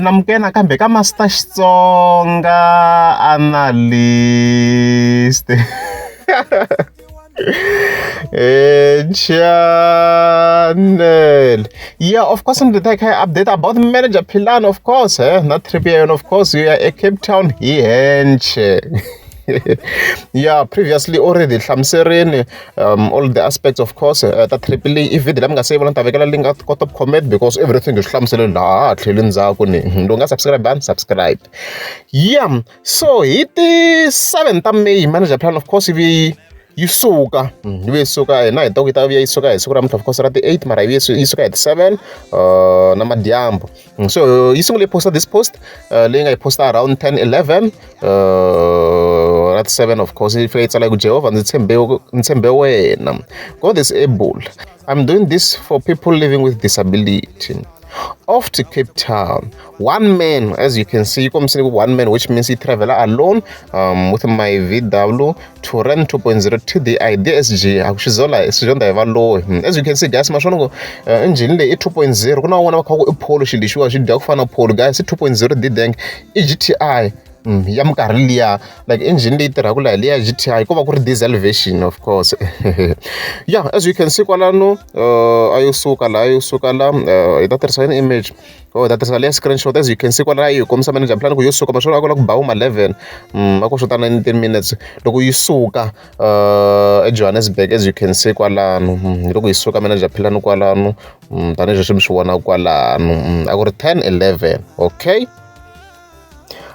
namukena kambe ka Master Xitsonga analyst. Channel. Yeah, of course, I'm the update about manager Philani, of course, not 3 p.m. Of course, we are a Cape Town here. Yeah, previously already hlamuserini all the aspects, of course, ta triple if video lami nga se vona ta vekela link at top comment because everything is hlamusele laha tlhelo ndzhaku ni lo nga subscribe. Yeah, so hi ti 7 ta May manager plan, of course, yi suka na hi ta ku yi ta vuya yi suka hi siku ra mutla, of course, ra ti 8 mara yi suka hi ti 7 na madyambu. So yi sungule posta this post leyi nga yi posta around 10-11 at 7, of course, yi fika yi tsala ku Jehovah ndzi tshembe wena, God is able. I'm doing this for people living with disability. Off to Cape Town, one man, as you can see, you come see one man, which means he travel alone with my VW to rent 2.0 to the IDSG. As you can see, guys, engine le 2.0 kuna wona bakho Polo xilixuwa xi dya ku fana Polo, guys, 2.0 dideng GTI ya minkarhi liya, like engine leyi tirhaka laha liya GTI ko va ku ri diesel version, of course. Yeah, as you can see kwalano ayo suka la hi ta tirhisa yini image ta tirhisa leya screenshot. As you can see kwala yi komisa manager plan ku yo suka maswona ku la ku ba 11 ako swo ta 19 minutes loko yi suka eJohannesburg. As you can see kwalano loko yi suka manager plan kwalano tani leswi mi swi vona kwalano a ku ri 10-11, okay.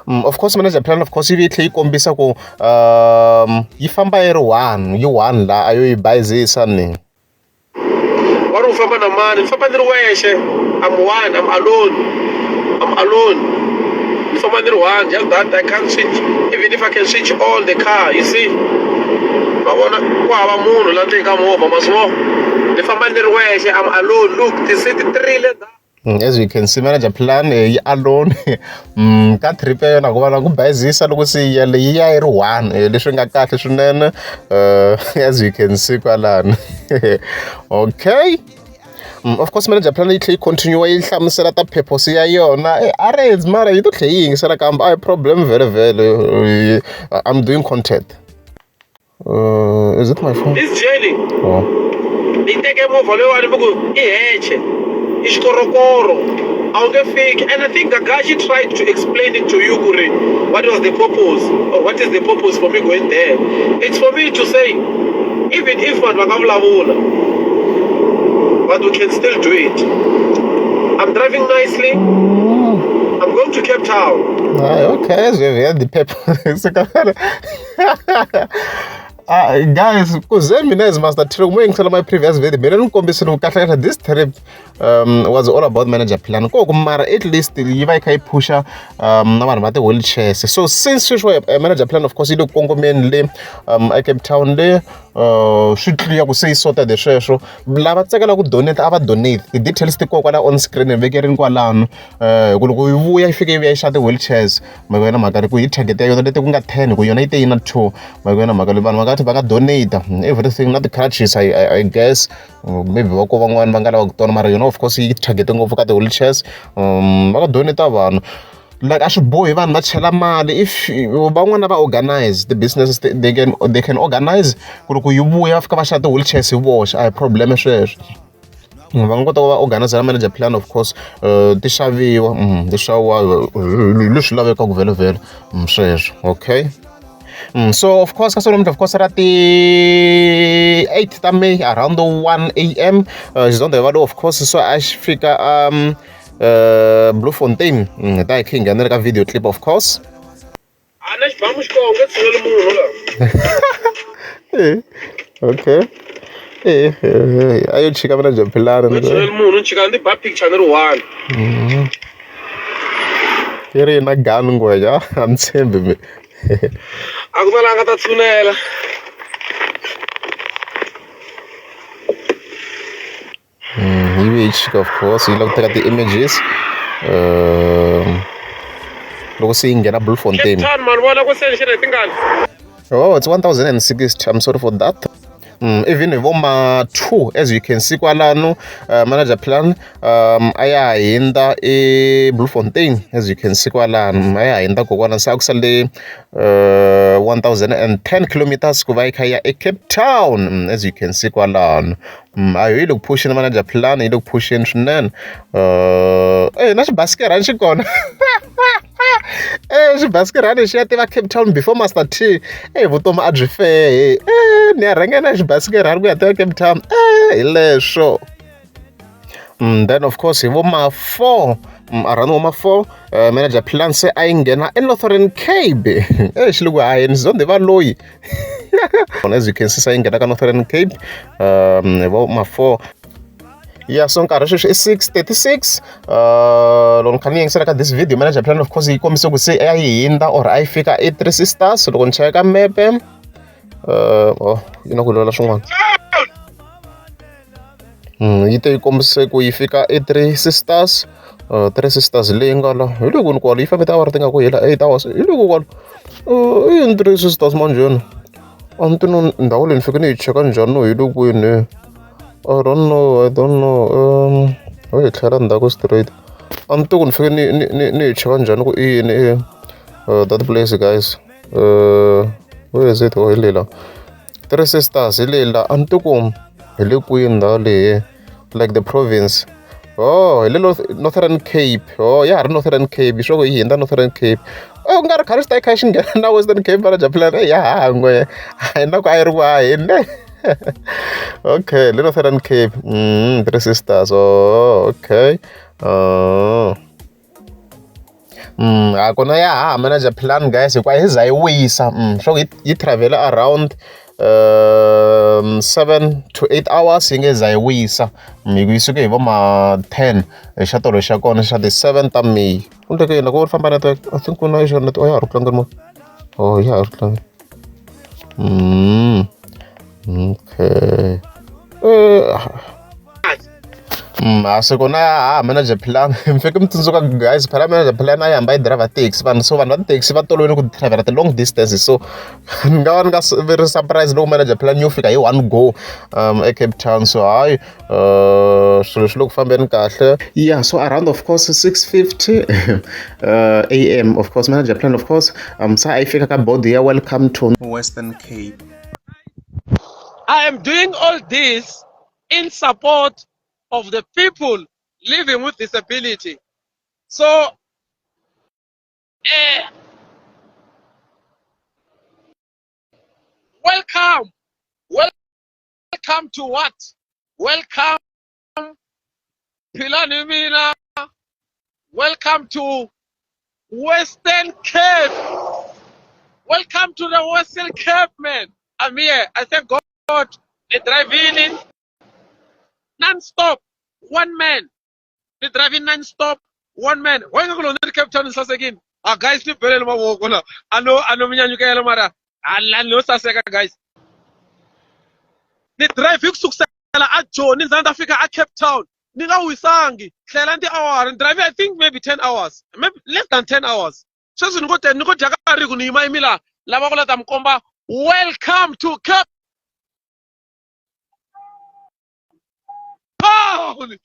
Of course, manager plan, of course, yi tlhe yi kombisa ku yi famba yi ri one la ayo yi bayizisa ni wa ri famba na mani, famba ni ri wexe. I'm alone. Famba ni ri one, just that I can't switch, even if I can switch all the car, you see. Ma vona ku hava munhu la ndzeni ka movha, ma swi vona ni famba ni ri wexe. I'm alone. Look, the city 3 le. As you can see, manager plan yi alone ka trip yona ku va na ku bayizisa loko se yi yale yi ya yi ri one leswi nga kahle swinene as you can see kwalano. Okay. Of course, manager plan yi tlhe yi continue yi hlamusela ta purpose ya yona arrange mara yi to tlhe yi yingisela kambe a problem vele I'm doing content. Is it my phone? This journey. Oh. Ni teke movha leyiwani buku I heche ixikorokoro a wu nge fiki. And I think the guy, she tried to explain it to you, Kuri, what was the purpose, or what is the purpose for me going there. It's for me to say, even if vanhu va nga vulavula, but we can still do it. I'm driving nicely. I'm going to Cape Town. Okay, so we had the purpose. Guys, because mina as Master True, when I my previous video, this trip was all about manager plan. At least you can push wheelchairs. So since you a manager plan, of course, you look Congo mainly I Cape Town there. Should clear ku say sorta the share so lava tsakela ku donate ava donate the details ti kokwala on screen vekerini kwalano ku loko yi vuya yi fike yi vuya yi xa ti-wheelchairs maka yona mhaka ku yi target ya yona leti ku nga 10 ku yona yi te yi na 2 maka yona mhaka leyi vanhu va nga donate everything na ti-crutches I guess maybe va ko van'wani va nga lava ku tona mara yona of course yi target ngopfu ka ti-wheelchairs va nga donate vanhu. Like I should boy van chela mali if van'wana va organize the businesses they can organize ku loko yi vuya fika va xa ti-wheelchairs hi voxe a hi problem sweswo va nga kota ku va organize manager plan, of course ti xaviwa ti xaviwa leswi lavekaka vhele sweswo, okay. So of course of course ra ti 8 ta May around the 1 a.m. She's on the vado, of course, so I fika Bloemfontein ta hi khe hi nghenela ka video clip, of course. Ana xibamu xi koho nge tshuneli munhu la. Okay. Ayo chika manager Philani nge tshuneli munhu chika ndi ba picture ni ri one. Yi ri na ganu ngweja a ni tshembi mi. A ku valanga ta tshunela. Of course, you look at the images. Loko se yi nghena Bloemfontein. Cape Town man, vona ku send xi ri tingani. Oh, it's 1060. I'm sorry for that. Even hi voma 2 as you can see kwalano, manager plan a ya hundza eBloemfontein as you can see kwalano, a ya hundza kokwana se a ku sale 1010 kilometers ku va yi kha ya eCape Town as you can see kwalano. A hi le ku pusheni manager plan, hi le ku pusheni swinene. Na xibasikirani xi kona. Xibasikirani xi ya tiva Cape Town before Master T. Vutomi a byi fehe. Ni ya rhanga na xibasikirani ku ya tiva Cape Town. Hi leswo. Then of course hi voma 4 around voma 4 manager plan se a yi nghena eNorthern Cape. Xi le ku hayeni zonde va loyi. As you can see se a yi nghena ka Northern Cape hi voma 4. Yeah, so nkarhi sweswi i 6:36. Loko ni kha ni yingisela ka this video manager plan of course yi kombisa ku se a yi hundza or a yi fika e3 Sisters. Loko ni cheka mepe yi na ku lwela swin'wana. Yi te yi kombise ku yi fika e3 Sisters. 3 Sisters leyi nga la hi loko ni kwala yi fambe tiawara ti nga ku hela 8 hours hi loko kwala i yini 3 Sisters manjheni a ni tino ndhawu leyi ni fike ni yi cheka njhani no hi le kwini. I don't know. Hi tlhela ndzhaku straight a ni tiku ni fike ni yi cheka njhani ku i yini that place guys. Where is it? Hi lela 3 Sisters hi lela a ni tiku hi le kwini ndhawu leyi like the province. Hi le Northern Cape. Ya ha ri Northern Cape swa ku yi hundza Northern Cape. Ku nga ri khari swi ta yi kha xi nghena na Western Cape manager plan ya hangwe a hi na ku a yi ri ku hayeni. Okay, le Northern Cape. 3 Sisters. Okay. A kona ya manager plan guys hikuva hi za yi wisa swa ku yi travel around 7 to 8 hours yi nge za yi wisa. Hi ku yi suke hi voma 10 xa tolo xa kona xa the 7th of May. Ku endleke yini loko ri famba network I think ku na xona network ya ha ri ku tlangeni mo. Ya ha ri ku tlangeni. Okay. Se kona manager plan mi fike mi tsundzuka guys phela manager plan a yi hamba yi driver taxi vanhu so vanhu va ti-taxi va tolovele ku travel ti-long distances so ni nga va ni nga ri surprise loko manager plan yo fika hi one go eCape Town so hayi swilo swi le ku fambeni kahle. Yeah, so around of course 6:50 AM of course manager plan of course sa a yi fika ka board ya welcome to Western Cape. I am doing all this in support of the people living with disability. So, welcome. Welcome to what? Welcome, Pilanimina. Welcome to Western Cape. Welcome to the Western Cape, man. I'm here. I thank God. They driving in non-stop. One man. They driving non-stop. One man. Why not going to Cape Town again? Guys, you better walk on. I know, me and you can mara. I know, Saseka, guys. They drive you to Ajo, in South Africa, at Cape Town. Nina Wisangi, Cleland hour and driving, I think maybe 10 hours. Maybe less than 10 hours. So, Nuko Jagari, Nima Mila, Lavagola Tamkomba. Welcome to Cape Town.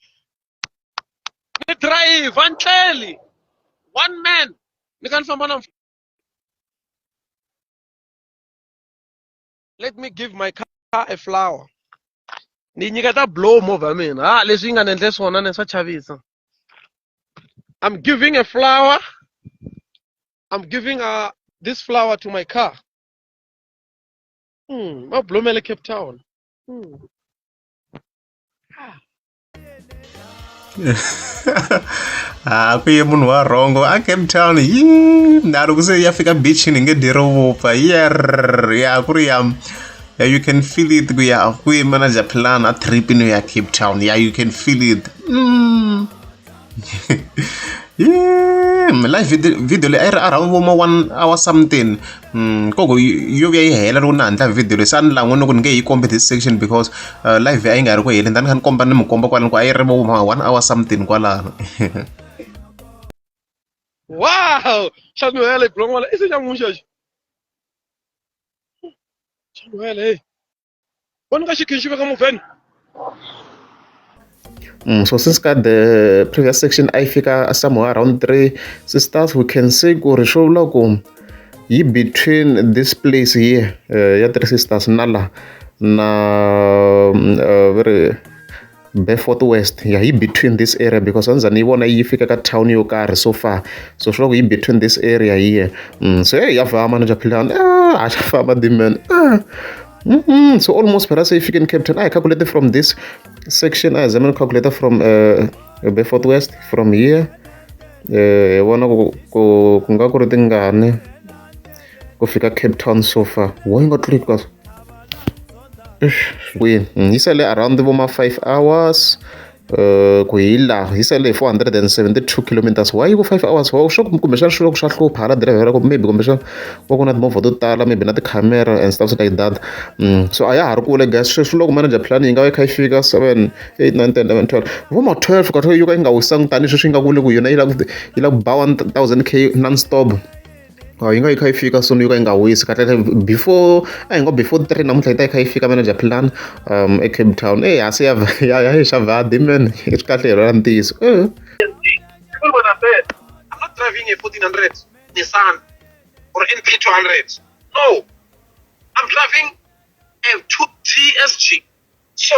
They drive and clearly. One man. Let me give my car a flower. Blow over me. I'm giving a flower. I'm giving this flower to my car. Blow me Cape Town. Ku ye munhu wa rhongo a Cape Town na loko se ya fika beach ni nge diro vupfa ya ku ri ya you can feel it ku ye manager plan a trip ino ya Cape Town you can feel it live video leyi a yi ri around voma 1 hour something koko yo vuya yi hela loko ni handla video leyi se a ni lan'we loko ni nge yi kombe this section because live a yi nga ri ku heleni tani kha ni komba ni mi komba kwalani ku a yi ri voma 1 hour something kwalano. Wow! Chanuele, esse já é um jeito. Chanuele, So since got the previous section I figure somewhere around 3 sisters, we can say go show logo between this place here, ya 3 sisters nala na very Beaufort West, yeah, between this area because once I want to fika ka town yo karhi so far, so sure between this area here. So yeah, ya manager plan I fama the man. So almost perhaps if you can captain, I calculated from this section as I'm calculator from Beaufort West from here. Wanna go tingane go fika Cape Town so far. Why not click us? He around the 5 hours. He said 472 kilometers. Why you go 5 hours? Wow, shock commission shock para driver maybe commission not more for the maybe not the camera and stuff like that. So I are cool guys. So log manager planning I can figure 7, 8, 9, 10, 11, 12. 12 got you going go sang tani shushinga gulu you know 1,000k non-stop. Inga ikayifika soon you can go before I go before 3 namuhla ikayifika manager plan Cape Town ya shava dimen iskahle rantis People when I said I'm not driving a 1400 Nissan or NP200. No, I'm driving a TSG. So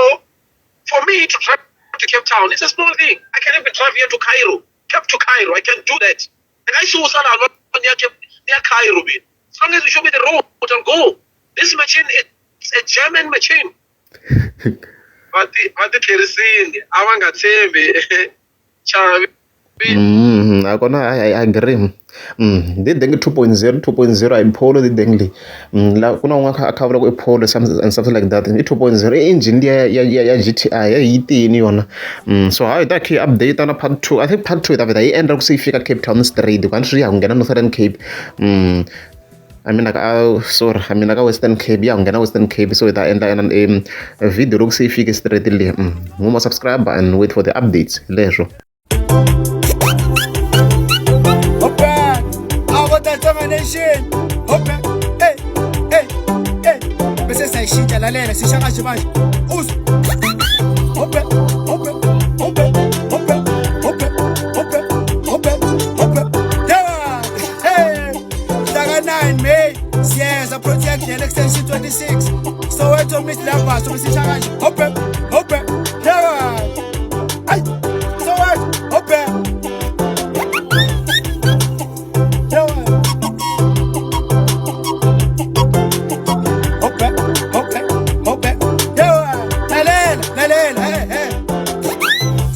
for me to drive to Cape Town, it's a small thing. I can even drive here to Cairo, Cape to Cairo. I can do that. And I saw Sana near Cairo. As long as you show me the road, I'll go. This machine is a German machine. But the kerosene, I want to say, I agree. They think 2.0 I polo the dengli. La kuna wanga cover with polo and something like that. 2.0 engine ya GTI ya ni yona. So I that key update on part 2. I think part 2 that I end up see fika Cape Town straight. You can't see I'm gonna Northern Cape. I mean like Western Cape, yeah, I'm gonna Western Cape, so that end a video look see if you get straight. Mama subscribe and wait for the updates. Leisure. Determination. Hey, hey, hey. Bese sayishintsha lalela sishakaje manje. Uzu. Yeah. Hey. Daga 9 May. Siyeza project the extension 26. So wait to miss lava so sishakaje. Yeah. Ay. So wait.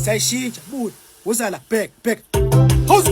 Sayishintsha buda uzala back. House